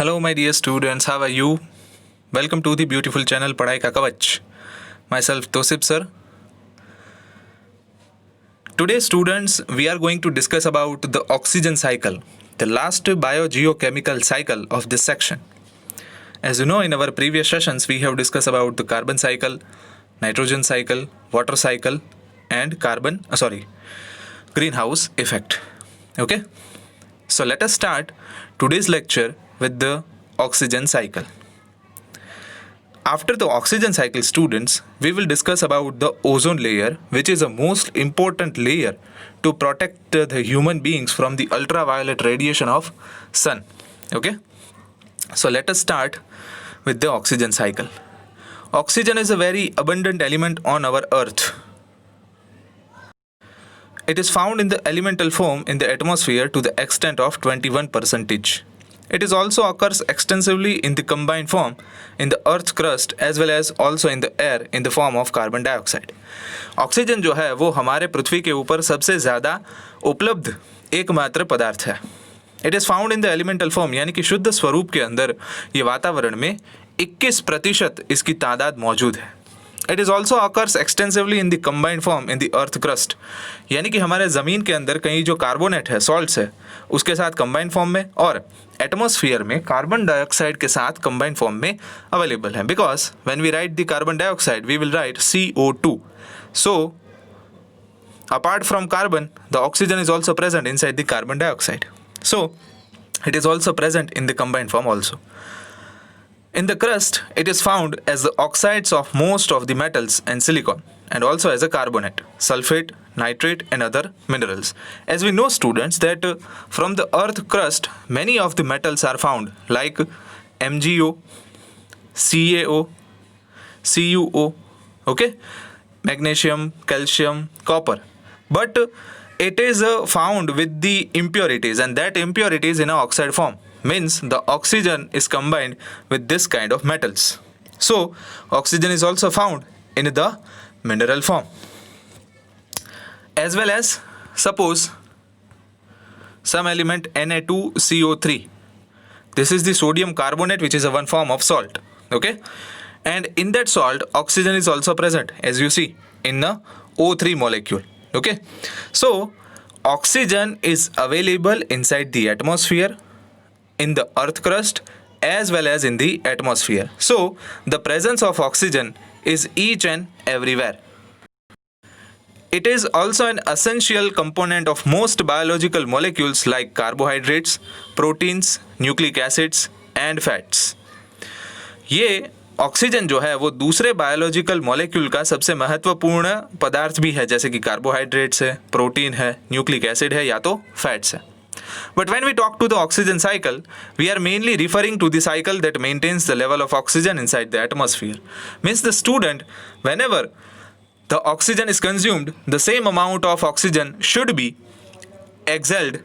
Hello, my dear students. How are you? Welcome to the beautiful channel पढ़ाई का कवच. Myself Tosip sir. Today, students, we are going to discuss about the oxygen cycle, the last biogeochemical cycle of this section. As you know, in our previous sessions, we have discussed about the carbon cycle, nitrogen cycle, water cycle, and greenhouse effect. Okay. So let us start today's lecture with the oxygen cycle. After the oxygen cycle, students, we will discuss about the ozone layer, which is a most important layer to protect the human beings from the ultraviolet radiation of sun. Okay. So let us start with the oxygen cycle. Oxygen is a very abundant element on our earth. It is found in the elemental form in the atmosphere to the extent of 21%. It is also occurs extensively in the combined form in the earth's crust as well as also in the air in the form of carbon dioxide. Oxygen जो है वो हमारे पृथ्वी के ऊपर सबसे ज़्यादा उपलब्ध एकमात्र पदार्थ है. It is found in the elemental form यानी कि शुद्ध स्वरूप के अंदर ये वातावरण में 21% इसकी तादाद मौजूद है. It is also occurs extensively in the combined form in the earth crust यानी कि हमारे ज़मीन के अंदर कहीं जो कार्बोनेट है, सॉल्ट्स है, उसके साथ कंबाइंड फॉर्म में और एटमॉस्फेयर में कार्बन डाइऑक्साइड के साथ कंबाइंड फॉर्म में अवेलेबल है. Because when we write the carbon dioxide we will write CO2. So apart from carbon, the oxygen is also present inside the carbon dioxide. So it is also present in the combined form also. In the crust, it is found as the oxides of most of the metals and silicon, and also as a carbonate, sulfate, nitrate, and other minerals. As we know, students, that from the earth crust, many of the metals are found like MgO, CaO, CuO, okay, magnesium, calcium, copper. But it is found with the impurities, and that impurities in an oxide form. Means the oxygen is combined with this kind of metals. So oxygen is also found in the mineral form. As well as suppose some element Na2CO3. This is the sodium carbonate, which is a one form of salt. Okay, and in that salt oxygen is also present, as you see in the O3 molecule. Okay, so oxygen is available inside the atmosphere, in the earth crust, as well as in the atmosphere. So the presence of oxygen is each and everywhere. It is also an essential component of most biological molecules like carbohydrates, proteins, nucleic acids and fats. ये oxygen जो है वो दूसरे biological molecule का सबसे महत्वपूर्ण पदार्थ भी है, जैसे कि कार्बोहाइड्रेट्स है, प्रोटीन है, न्यूक्लिक एसिड है या तो फैट्स है. But when we talk to the oxygen cycle, we are mainly referring to the cycle that maintains the level of oxygen inside the atmosphere. Means the student, whenever the oxygen is consumed, the same amount of oxygen should be exhaled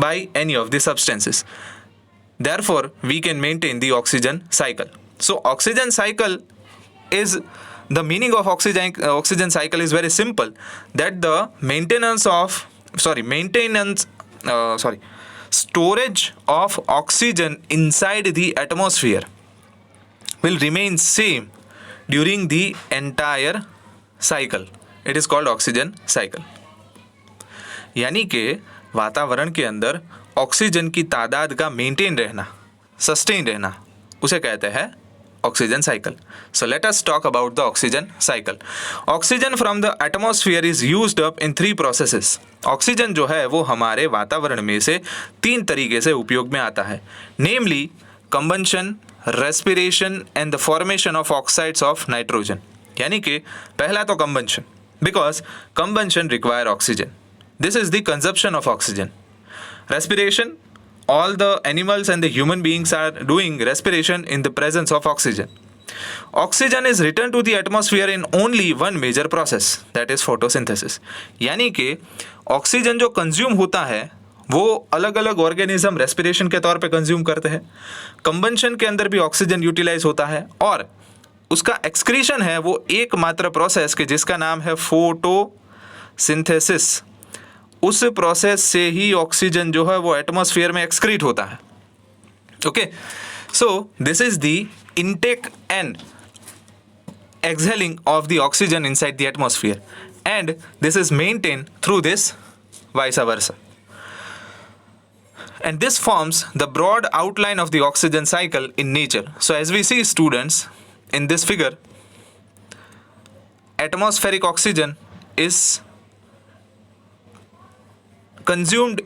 by any of the substances. Therefore, we can maintain the oxygen cycle. So, oxygen cycle is the meaning of oxygen cycle is very simple. That the storage of oxygen inside the atmosphere will remain same during the entire cycle. It is called oxygen cycle. यानी कि वातावरण के अंदर oxygen की तादाद का maintain रहना, sustain रहना, उसे कहते हैं oxygen cycle. So let us talk about the oxygen cycle. Oxygen from the atmosphere is used up in 3 processes. Oxygen जो है वो हमारे वातावरण में से 3 तरीके से उपयोग में आता है. Namely, combustion, respiration and the formation of oxides of nitrogen. यानी कि पहला तो combustion, because combustion require oxygen. This is the consumption of oxygen. Respiration, all the animals and the human beings are doing respiration in the presence of oxygen. Oxygen is returned to the atmosphere in only one major process, that is photosynthesis. यानी कि oxygen जो consume होता है वो अलग अलग organism respiration के तौर पे कंज्यूम करते हैं. कंबंशन के अंदर भी ऑक्सीजन यूटिलाइज होता है और उसका एक्सक्रीशन है वो एकमात्र प्रोसेस के जिसका नाम है फोटोसिंथेसिस. उस प्रोसेस से ही ऑक्सीजन जो है वो एटमॉस्फेयर में एक्सक्रीट होता है. Okay, so this is the intake and exhaling of the oxygen inside the atmosphere, and this is maintained through this vice versa. And this forms the broad outline of the oxygen cycle in nature. So as we see, students, in this figure, atmospheric oxygen is consumed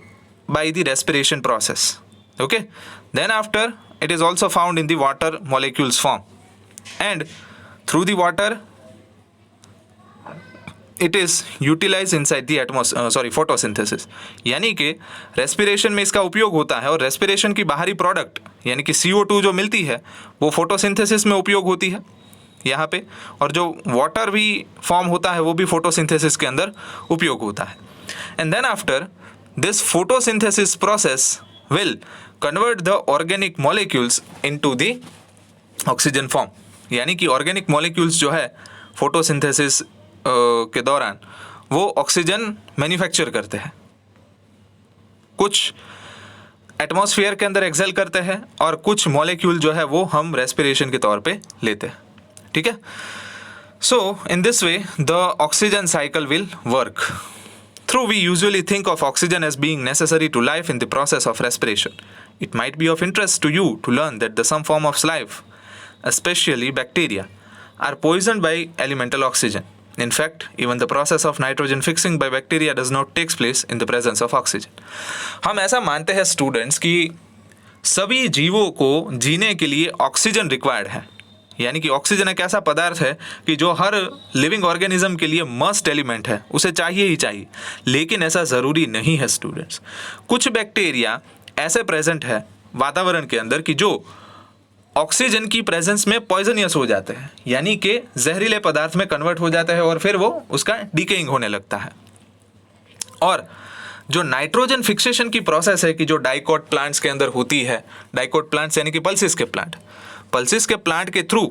by the respiration process. Okay, then after, it is also found in the water molecules form, and through the water it is utilized inside the photosynthesis. यानी कि respiration में इसका उपयोग होता है, और respiration की बाहरी प्रोडक्ट यानी कि CO2 जो मिलती है वो फोटोसिंथेसिस में उपयोग होती है यहाँ पे, और जो वाटर भी फॉर्म होता है वो भी फोटोसिंथेसिस के अंदर उपयोग होता है. And then after this photosynthesis process will convert the organic molecules into the oxygen form. यानी कि ऑर्गेनिक मॉलिक्यूल्स जो है फोटोसिंथेसिस के दौरान वो ऑक्सीजन मैन्युफैक्चर करते हैं, कुछ एटमॉस्फेयर के अंदर एक्सेल करते हैं और कुछ मॉलिक्यूल जो है वो हम रेस्पिरेशन के तौर पे लेते हैं. ठीक है, so in this way the oxygen cycle will work. Through we usually think of oxygen as being necessary to life in the process of respiration. It might be of interest to you to learn that some form of life, especially bacteria, are poisoned by elemental oxygen. In fact, even the process of nitrogen fixing by bacteria does not take place in the presence of oxygen. हम ऐसा मानते हैं students कि सभी जीवों को जीने के लिए ऑक्सीजन रिक्वायर्ड है. यानी कि ऑक्सीजन एक ऐसा पदार्थ है कि जो हर लिविंग ऑर्गेनिज्म के लिए मस्ट एलिमेंट है, उसे चाहिए ही चाहिए. लेकिन ऐसा ज़रूरी नहीं है स्टूडेंट्स. कुछ बैक्टीरिया ऐसे प्रेजेंट है वातावरण के अंदर कि जो ऑक्सीजन की प्रेजेंस में पॉइजनियस हो जाते हैं, यानी कि जहरीले पदार्थ में कन्वर्ट हो जाता है और फिर वो उसका डिकेइंग होने लगता है. और जो नाइट्रोजन फिक्सेशन की प्रोसेस है कि जो डाइकोट प्लांट्स के अंदर होती है, डाइकोट प्लांट्स यानी कि पल्सिस के प्लांट, पल्सिस के प्लांट के थ्रू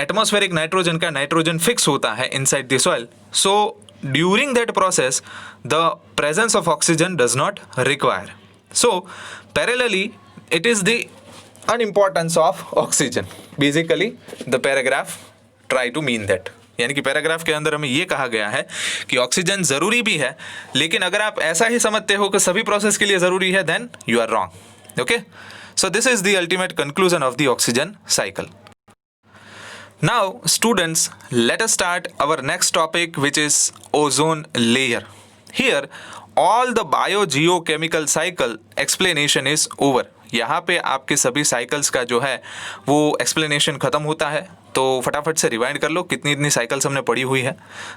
एटमॉस्फेरिक नाइट्रोजन का नाइट्रोजन फिक्स होता है inside the soil. So during that process the presence of oxygen does not require. So parallelly it is the unimportance of oxygen. Basically the paragraph try to mean that. यानी कि paragraph के अंदर हमें ये कहा गया है कि ऑक्सीजन ज़रूरी भी है, लेकिन अगर आप ऐसा ही समझते हो कि सभी प्रोसेस के लिए ज़रूरी है, then you are wrong. Okay, so this is the ultimate conclusion of the oxygen cycle. Now students, let us start our next topic, which is ozone layer. Here all the biogeochemical cycle explanation is over. यहाँ पे आपके सभी cycles का जो है वो explanation खत्म होता है. तो फटाफट से रिवाइंड कर लो कितनी इतनी साइकिल्स हमने पढ़ी हुई है.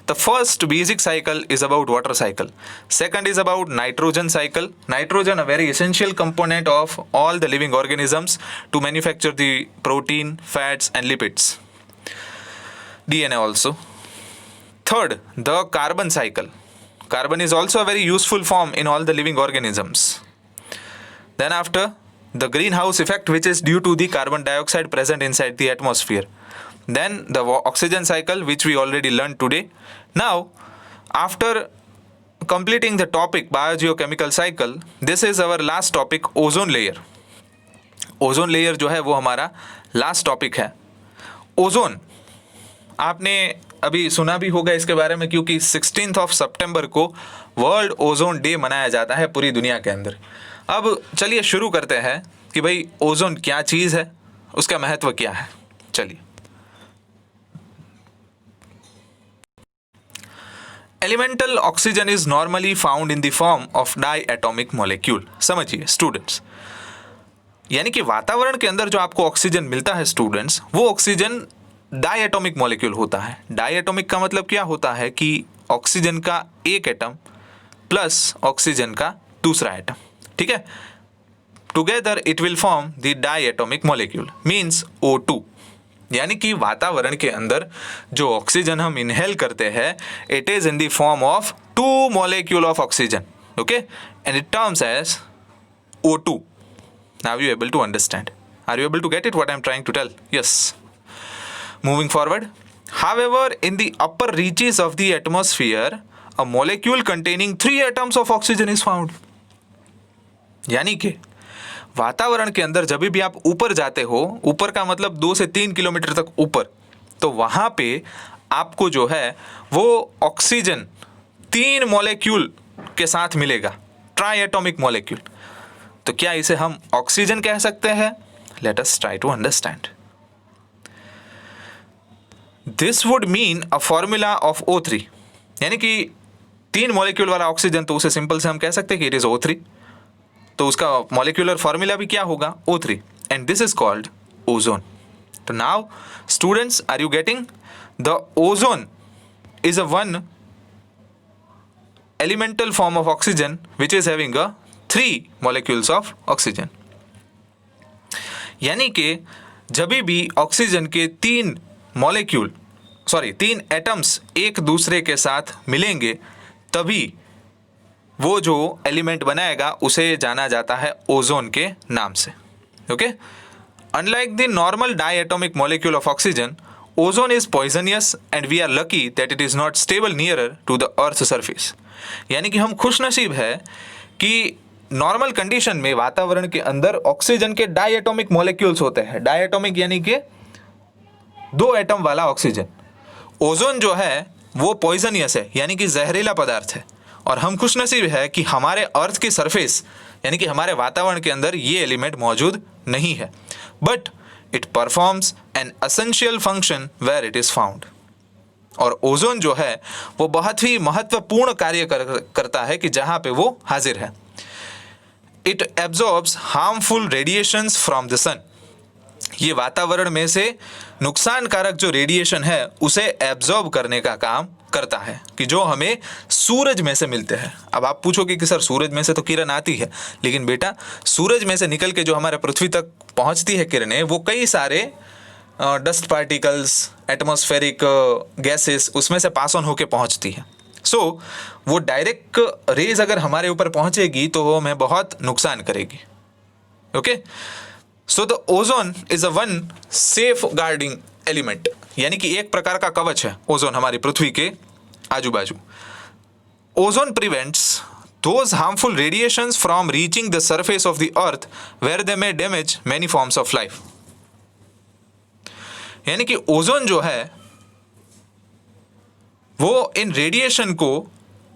The first basic cycle is about water cycle. Second is about nitrogen cycle. Nitrogen a very essential component of all the living organisms to manufacture the protein, fats and lipids, DNA also. Third, the carbon cycle. Carbon is also a very useful form in all the living organisms. Then after, the greenhouse effect, which is due to the carbon dioxide present inside the atmosphere. Then the oxygen cycle, which we already learned today. Now, after completing the topic biogeochemical cycle, this is our last topic, ozone layer. Ozone layer जो है वो हमारा last topic है. Ozone आपने अभी सुना भी होगा इसके बारे में, क्योंकि 16 सितंबर को वर्ल्ड ओजोन डे मनाया जाता है पूरी दुनिया के अंदर. अब चलिए शुरू करते हैं कि भाई ओजोन क्या चीज़ है, उसका महत्व क्या है. चलिए. Elemental oxygen is normally found in the form of diatomic molecule. समझिए स्टूडेंट्स, यानी कि वातावरण के अंदर जो आपको ऑक्सीजन मिलता है स्टूडेंट्स, वो ऑक्सीजन डाइएटॉमिक मॉलिक्यूल होता है. डाइएटॉमिक का मतलब क्या होता है कि ऑक्सीजन का एक एटम प्लस ऑक्सीजन का दूसरा एटम, ठीक है, together it will form the diatomic molecule, means O2. यानी कि वातावरण के अंदर जो ऑक्सीजन हम इनहेल करते हैं, it is in the form of 2 molecule of oxygen, okay, and it terms as O2. Now you able to understand? Are you able to get it what I am trying to tell? Yes. Moving forward. However, in the upper reaches of the atmosphere, a molecule containing 3 atoms of oxygen is found. यानी कि वातावरण के अंदर जब भी आप ऊपर जाते हो, ऊपर का मतलब 2 से 3 किलोमीटर तक ऊपर, तो वहाँ पे आपको जो है वो ऑक्सीजन 3 मॉलिक्यूल के साथ मिलेगा, ट्राई एटॉमिक मॉलिक्यूल। तो क्या इसे हम ऑक्सीजन कह सकते हैं? Let us try to understand. This would mean a formula of O3, यानी कि 3 मॉलिक्यूल वाला ऑक्सीजन, तो उसे सिंपल से हम कह सकते हैं कि इट इज O3। तो उसका मॉलिक्यूलर फॉर्मूला भी क्या होगा? O3, and this is called ozone. तो now students, are you getting? The ozone is a one elemental form of oxygen which is having a 3 molecules of oxygen। यानी कि जब भी ऑक्सीजन के 3 एटम्स एक दूसरे के साथ मिलेंगे, तभी वो जो एलिमेंट बनाएगा उसे जाना जाता है ओजोन के नाम से। Okay, unlike the normal diatomic molecule of oxygen, ozone is poisonous and we are lucky that it is not stable nearer to the earth surface. यानी कि हम खुशनसीब है कि नॉर्मल कंडीशन में वातावरण के अंदर ऑक्सीजन के डायटोमिक मॉलिक्यूल्स होते हैं। डायटोमिक यानी कि 2 एटम वाला ऑक्सीजन। ओजोन जो है वो पॉइजनियस है, यानी कि जहरीला पदार्थ है, और हम खुशनसीब है कि हमारे अर्थ की सरफेस यानी कि हमारे वातावरण के अंदर ये एलिमेंट मौजूद नहीं है, but it performs an essential function where it is found. और ओजोन जो है वो बहुत ही महत्वपूर्ण कार्य करता है कि जहां पे वो हाजिर है। It absorbs harmful radiations from the sun. ये वातावरण में से नुकसानकारक जो रेडिएशन है उसे एब्जॉर्ब करने का काम करता है, कि जो हमें सूरज में से मिलते हैं। अब आप पूछोगे कि सर सूरज में से तो किरण आती है, लेकिन बेटा सूरज में से निकल के जो हमारे पृथ्वी तक पहुंचती है किरणें, वो कई सारे डस्ट पार्टिकल्स, एटमॉस्फेरिक गैसेस, उसमें से पास ऑन होके पहुंचती है। सो वो डायरेक्ट रेज अगर हमारे ऊपर पहुंचेगी तो वो हमें बहुत नुकसान करेगी। Okay, so the ozone is a one safeguarding element, यानी कि एक प्रकार का कवच है ओजोन हमारी पृथ्वी के आजू बाजू। Ozone prevents those harmful radiations from reaching the surface of the earth where they may damage many forms of life। यानी कि ओजोन जो है वो इन रेडिएशन को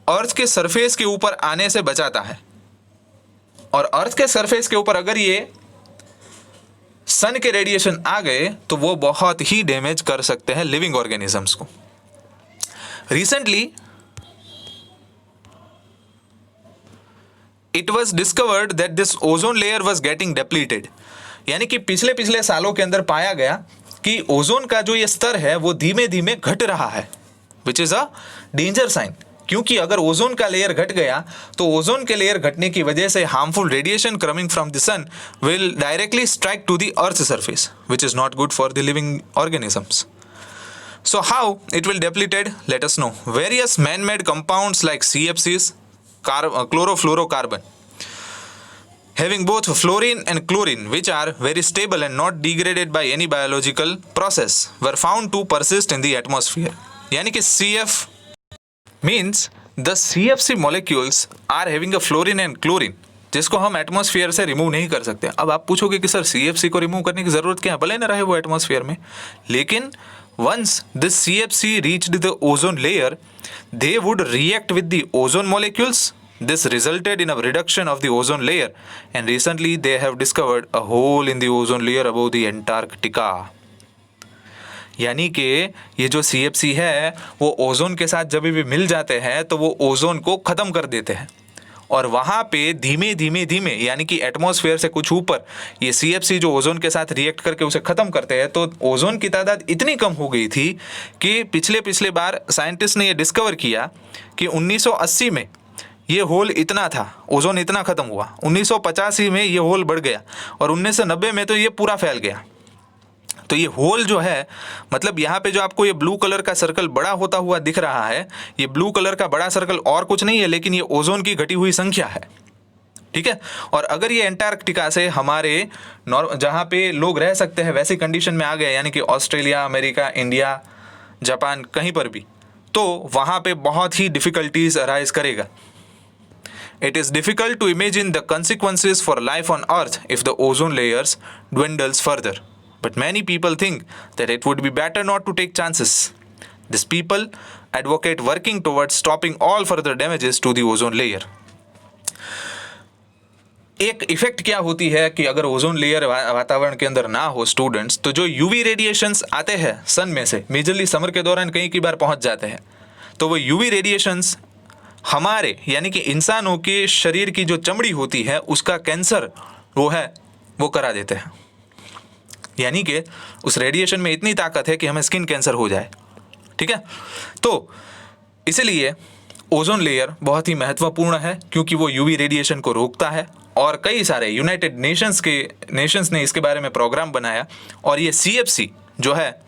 अर्थ के सरफेस के ऊपर आने से बचाता है, और अर्थ के सरफेस के ऊपर अगर ये सन के रेडिएशन आ गए तो वो बहुत ही डैमेज कर सकते हैं लिविंग ऑर्गेनिजम्स को। Recently it was discovered that this ozone layer was getting depleted. यानी कि पिछले सालों के अंदर पाया गया कि ओजोन का जो ये स्तर है वो धीमे धीमे घट रहा है, which is a danger sign. क्योंकि अगर ओजोन का लेयर घट गया तो ओजोन के लेयर घटने की वजह से harmful radiation coming from the sun will directly strike to the earth surface, which is not good for the living organisms. So how it will depleted? Let us know. Various man-made compounds like CFCs, chlorofluorocarbon, having both fluorine and chlorine, which are very stable and not degraded by any biological process, were found to persist in the atmosphere. यानी कि CF means the CFC molecules are having a fluorine and chlorine, जिसको हम atmosphere से remove नहीं कर सकते। अब आप पूछोगे कि सर CFC को रिमूव करने की ज़रूरत क्या है, भले न रहे वो एटमॉस्फेयर में, लेकिन once this CFC reached the ozone layer, they would react with the ozone molecules. This resulted in a reduction of the ozone layer, and recently they have discovered a hole in the ozone layer above the Antarctica. यानी कि ये जो CFC है वो ozone के साथ जब भी मिल जाते हैं तो वो ओजोन को ख़त्म कर देते हैं, और वहाँ पे धीमे धीमे यानी कि एटमॉस्फेयर से कुछ ऊपर ये CFC जो ओजोन के साथ रिएक्ट करके उसे ख़त्म करते हैं, तो ओजोन की तादाद इतनी कम हो गई थी कि पिछले बार साइंटिस्ट ने ये डिस्कवर किया कि 1980 में ये होल इतना था, ओजोन इतना ख़त्म हुआ, 1985 में ये होल बढ़ गया, और 1990 में तो ये पूरा फैल गया। तो ये होल जो है, मतलब यहाँ पे जो आपको ये ब्लू कलर का सर्कल बड़ा होता हुआ दिख रहा है, ये ब्लू कलर का बड़ा सर्कल और कुछ नहीं है, लेकिन ये ओजोन की घटी हुई संख्या है। ठीक है, और अगर ये एंटार्कटिका से हमारे जहाँ पे लोग रह सकते हैं वैसी कंडीशन में आ गए, यानी कि ऑस्ट्रेलिया, अमेरिका, इंडिया, जापान, कहीं पर भी, तो वहाँ पे बहुत ही डिफ़िकल्टीज अराइज करेगा। It is difficult to imagine the consequences for life on Earth if the ozone layers dwindles further. But many people think that it would be better not to take chances. These people advocate working towards stopping all further damages to the ozone layer. एक effect क्या होती है कि अगर ozone layer वातावरण के अंदर ना हो स्टूडेंट्स, तो जो यूवी रेडिएशंस आते हैं सन में से, मेजरली समर के दौरान कई बार पहुंच जाते हैं, तो वो यूवी रेडिएशंस हमारे यानी कि इंसानों के शरीर की जो चमड़ी होती है उसका कैंसर वो करा देते हैं। यानी कि उस रेडिएशन में इतनी ताकत है कि हमें स्किन कैंसर हो जाए। ठीक है, तो इसलिए ओजोन लेयर बहुत ही महत्वपूर्ण है क्योंकि वो यूवी रेडिएशन को रोकता है, और कई सारे यूनाइटेड नेशंस ने इसके बारे में प्रोग्राम बनाया और ये CFC जो है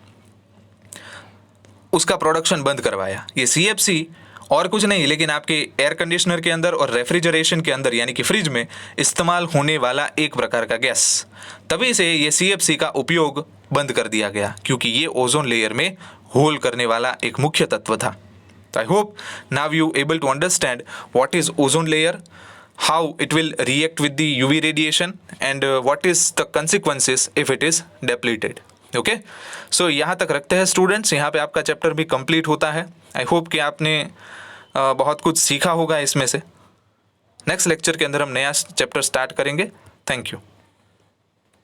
उसका प्रोडक्शन बंद करवाया। ये CFC और कुछ नहीं लेकिन आपके एयर कंडीशनर के अंदर और रेफ्रिजरेशन के अंदर यानी कि फ्रिज में इस्तेमाल होने वाला एक प्रकार का गैस, तभी से ये CFC का उपयोग बंद कर दिया गया क्योंकि ये ओजोन लेयर में होल करने वाला एक मुख्य तत्व था। I hope now you able to understand what is ozone layer, how it will react with the UV radiation and what is the consequences if it is depleted. Okay, so यहाँ तक रखते हैं स्टूडेंट्स, यहाँ पे आपका chapter भी complete होता है। आई होप कि आपने बहुत कुछ सीखा होगा इसमें से। नेक्स्ट लेक्चर के अंदर हम नया चैप्टर स्टार्ट करेंगे। Thank you.